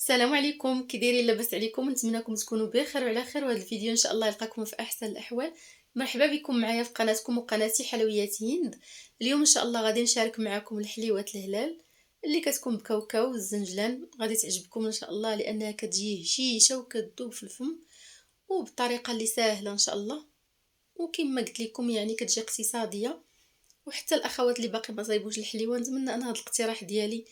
السلام عليكم، كي دايرين؟ لاباس عليكم؟ نتمنىكم تكونوا بخير وعلى خير، وهذا الفيديو ان شاء الله يلقاكم في احسن الاحوال. مرحبا بكم معايا في قناتكم وقناتي حلويات هند. اليوم ان شاء الله غادي نشارك معكم الحليوات الهلال اللي كتكون بكاوكاو والزنجلان. غادي تعجبكم ان شاء الله لانها كتجي هشيشه وكتذوب في الفم وبطريقه اللي سهله ان شاء الله، وكما قلت لكم يعني كتجي اقتصاديه. وحتى الاخوات اللي باقي ما صايبوش الحليوه نتمنى ان هذا الاقتراح ديالي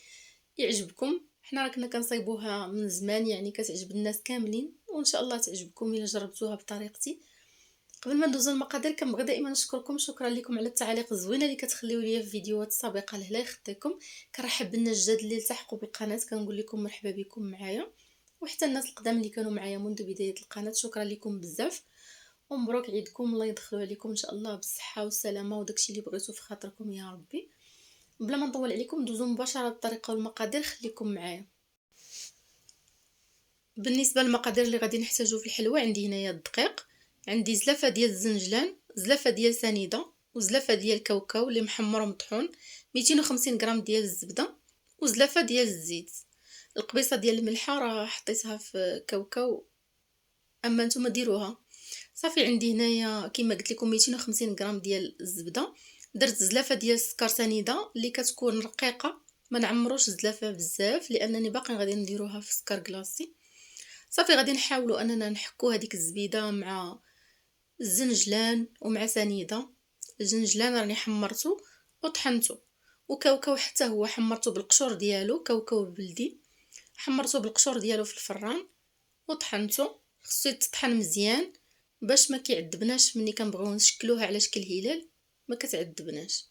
يعجبكم. حنا راكنا كنصايبوها من زمان، يعني كتعجب الناس كاملين، وان شاء الله تعجبكم الا جربتوها بطريقتي. قبل ما ندوزو المقادير كنبغي دائما نشكركم، شكرا لكم على التعاليق الزوينه اللي كتخليو ليا في فيديوهات السابقه. لهلا يخطيكم. كنرحب بالناس الجداد اللي التحقوا بالقناه، كنقول لكم مرحبا بكم معايا، وحتى الناس القدام اللي كانوا معايا منذ بدايه القناه شكرا لكم بزاف. ومبروك عيدكم، الله يدخلوا عليكم ان شاء الله بالصحه والسلامه وداكشي اللي بغيتو في خاطركم يا ربي. بلا ما نطول عليكم ندوزو مباشره للطريقه والمقادير، خليكم معايا. بالنسبه للمقادير اللي غادي نحتاجو في الحلوى، عندي هنايا الدقيق، عندي زلافه ديال الزنجلان، زلافه ديال سنيده، وزلافه ديال الكاوكاو اللي محمر ومطحون، 250 غرام ديال الزبده، وزلافه ديال الزيت. القبيصه ديال الملحه راه حطيتها في كاوكاو، اما نتوما ديروها. صافي عندي هنايا كما قلت لكم 250 غرام ديال الزبده. درت زلافه ديال السكر سنيده اللي كتكون رقيقه، ما نعمروش الزلافه بزاف لانني باقي غادي نديروها في سكر كلاصي. صافي غادي نحاولوا اننا نحكو هذيك الزبيده مع الزنجلان ومع سنيده. الزنجلان راني حمرته وطحنته، وكاوكاو حتى هو حمرته بالقشور ديالو، كاوكاو بلدي حمرته بالقشور ديالو في الفران وطحنته. خصو يتطحن مزيان باش ما كيعذبناش ملي كنبغيو نشكلوها على شكل هلال، ما كتعذبناش.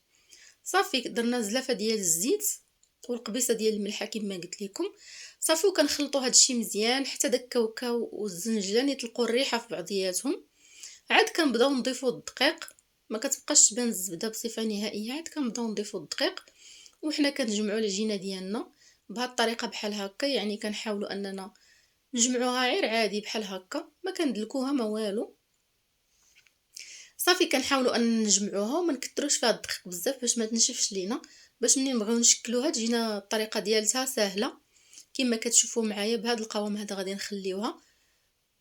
صافي درنا زلافه ديال الزيت والقبيصه ديال الملحه كما قلت لكم. صافي وكنخلطوا هادشي مزيان حتى داك الكاوكاو والزنجلان يطلقوا الريحه في بعضياتهم. عاد كنبداو نضيفوا الدقيق، ما كتبقاش تبان الزبده بصفه نهائيه. عاد كنبداو نضيفوا الدقيق وحنا كنجمعوا العجينه ديالنا بهذه الطريقه بحال هكا، يعني كنحاولوا اننا نجمعوها غير عادي بحال هكا، ما كندلكوها ما والو. صافي كنحاولوا ان نجمعوها وما نكثروش فيها الدقيق بزاف باش ما تنشفش لينا، باش ملي نبغيو نشكلوها تجينا الطريقه ديالتها سهله. كما كتشوفوا معايا بهذا القوام هذا غادي نخليوها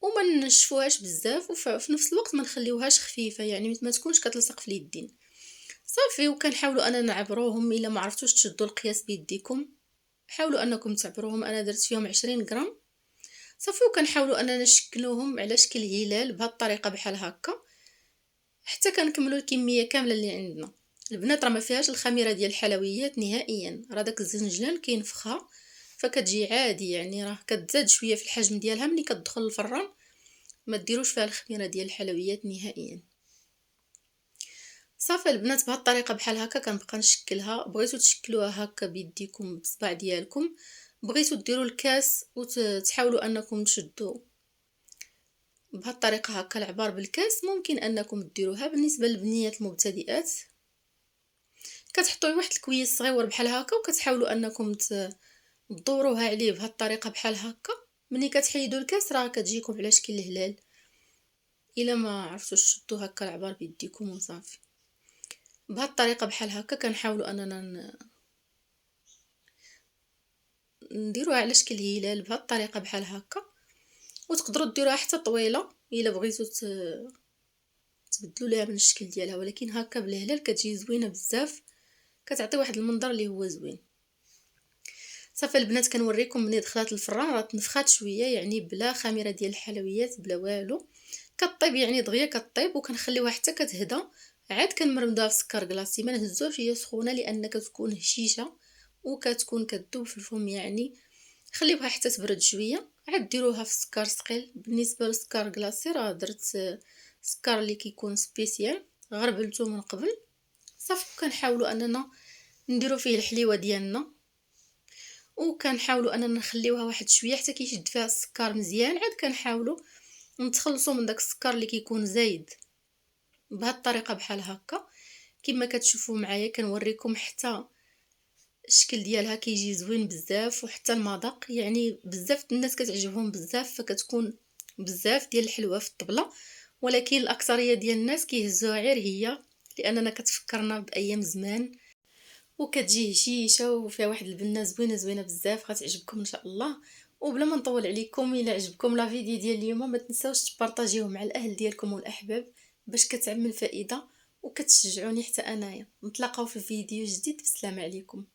وما نشفوهاش بزاف، وفي نفس الوقت ما نخليوهاش خفيفه، يعني ما تكونش كتلصق في اليدين. صافي وكنحاولوا اننا نعبروهم. الا ما عرفتوش تشدوا القياس بيديكم حاولوا انكم تعبروهم. انا درت فيهم 20 غرام. صافي وكنحاولوا اننا نشكلوهم على شكل هلال بهذه الطريقه بحال هكا حتى كنكملوا الكميه كامله اللي عندنا. البنات راه ما فيهاش الخميره ديال الحلويات نهائيا، راه داك الزنجلان كينفخها فكتجي عادي، يعني راه كتزاد شويه في الحجم ديالها ملي كتدخل الفران. ما ديروش فيها الخميره ديال الحلويات نهائيا. صافي البنات بهذه الطريقه بحال هكا كنبقى نشكلها. بغيتو تشكلوها هكا بيديكم بالصباع ديالكم، بغيتو ديروا الكاس وتحاولوا انكم تشدوا بهذه الطريقه هكا العبار بالكاس، ممكن انكم ديروها. بالنسبه للبنيات المبتدئات كتحطوا واحد الكويس صغيور بحال هكا وكتحاولوا انكم تدوروها عليه بهذه الطريقه بحال هكا. ملي كتحيدوا الكاس راه كتجيكم على شكل الهلال. الا ما عرفتوش تشدوا هكا العبار بيديكم وصافي. بهذه الطريقه بحال هكا كنحاولوا اننا نديروها على شكل هلال بهذه الطريقه بحال هكا. وتقدروا ديروها حتى طويله الا بغيتوا تبدلوا ليها من الشكل ديالها، ولكن هكا بالهلال كتجي زوينه بزاف، كتعطي واحد المنظر اللي هو زوين. صافي البنات كنوريكم ملي دخلات الفران راه تنفخات شويه، يعني بلا خميره ديال الحلويات بلا والو، كطيب يعني دغيا كطيب وكنخليوها حتى كتهدى. عاد كنمرمدوها في سكر كلاصي، ما نهزوش هي سخونه لان كتكون هشيشه وكتكون كتذوب في الفم، يعني خليوها حتى تبرد شويه. عاد ديروها في سكر ثقيل. بالنسبه للسكر كلاصي راه درت سكر اللي كيكون سبيسيال غربلته من قبل. صافي كنحاولوا اننا نديرو فيه الحليوه ديالنا وكنحاولوا اننا نخليوها واحد شويه حتى كيشد فيها السكر مزيان. عاد كنحاولوا نتخلصوا من داك السكر اللي كيكون زايد بهذه الطريقه بحال هكا. كما كتشوفوا معايا كنوريكم حتى الشكل ديالها كيجي زوين بزاف، وحتى المذاق يعني بزاف الناس كتعجبهم بزاف، فكتكون بزاف ديال الحلوه في الطبله. ولكن الاكثريه ديال الناس كيهزوها غير هي لاننا كتفكرنا بايام زمان وكتجي هشيشه وفيها واحد البنه زوينه زوينه بزاف، غتعجبكم ان شاء الله. وبلا ما نطول عليكم، الا عجبكم لا فيديو ديال اليوم ما تنساوش تبارطاجيوه مع الاهل ديالكم والاحباب باش كتعمل فائده وكتشجعوني حتى انايا. نتلاقاو في فيديو جديد، بسلام عليكم.